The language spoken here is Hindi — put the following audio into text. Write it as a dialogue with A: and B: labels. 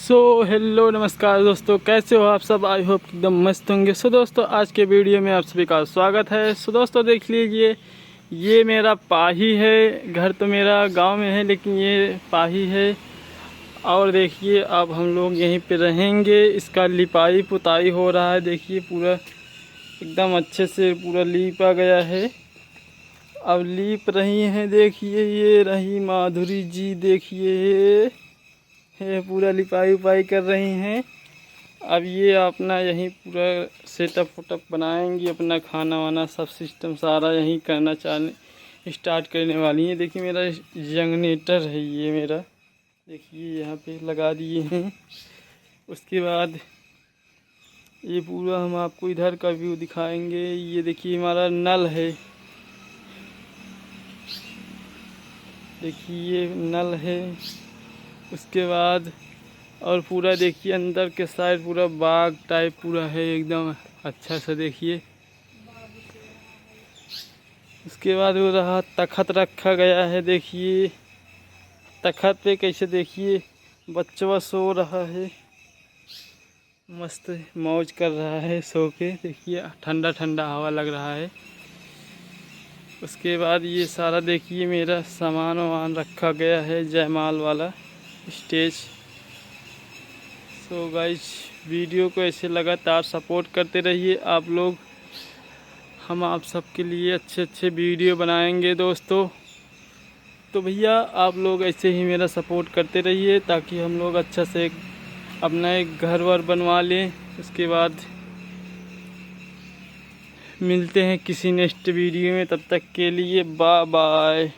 A: हेलो नमस्कार दोस्तों, कैसे हो आप सब। आई होप एकदम मस्त होंगे। दोस्तों आज के वीडियो में आप सभी का स्वागत है। दोस्तों देख लीजिए, ये मेरा पाही है। घर तो मेरा गांव में है लेकिन ये पाही है। और देखिए अब हम लोग यहीं पे रहेंगे। इसका लिपाई पुताई हो रहा है। देखिए पूरा एकदम अच्छे से पूरा लीपा गया है। अब लीप रही हैं। देखिए ये रही माधुरी जी, देखिए ये पूरा लिपाई उपाई कर रही हैं। अब ये अपना यहीं पूरा सेटअप वुटअप बनाएंगी। अपना खाना वाना सब सिस्टम सारा यहीं करना चाहने स्टार्ट करने वाली हैं। देखिए मेरा जनरेटर है ये मेरा, देखिए यहाँ पे लगा दिए हैं। उसके बाद ये पूरा हम आपको इधर का व्यू दिखाएंगे। ये देखिए हमारा नल है, देखिए ये नल है। उसके बाद और पूरा देखिए अंदर के साइड पूरा बाग टाइप पूरा है एकदम अच्छा सा। देखिए उसके बाद वो रहा तखत रखा गया है। देखिए तखत पे कैसे देखिए बच्चा सो रहा है, मस्त मौज कर रहा है सो के। देखिए ठंडा ठंडा हवा लग रहा है। उसके बाद ये सारा देखिए मेरा सामान वामान रखा गया है, जयमाल वाला स्टेज। सो गाइस वीडियो को ऐसे लगातार सपोर्ट करते रहिए आप लोग। हम आप सबके लिए अच्छे अच्छे वीडियो बनाएंगे दोस्तों। तो भैया आप लोग ऐसे ही मेरा सपोर्ट करते रहिए ताकि हम लोग अच्छा से अपना एक घर वर बनवा लें। उसके बाद मिलते हैं किसी नेक्स्ट वीडियो में, तब तक के लिए बाय बाय।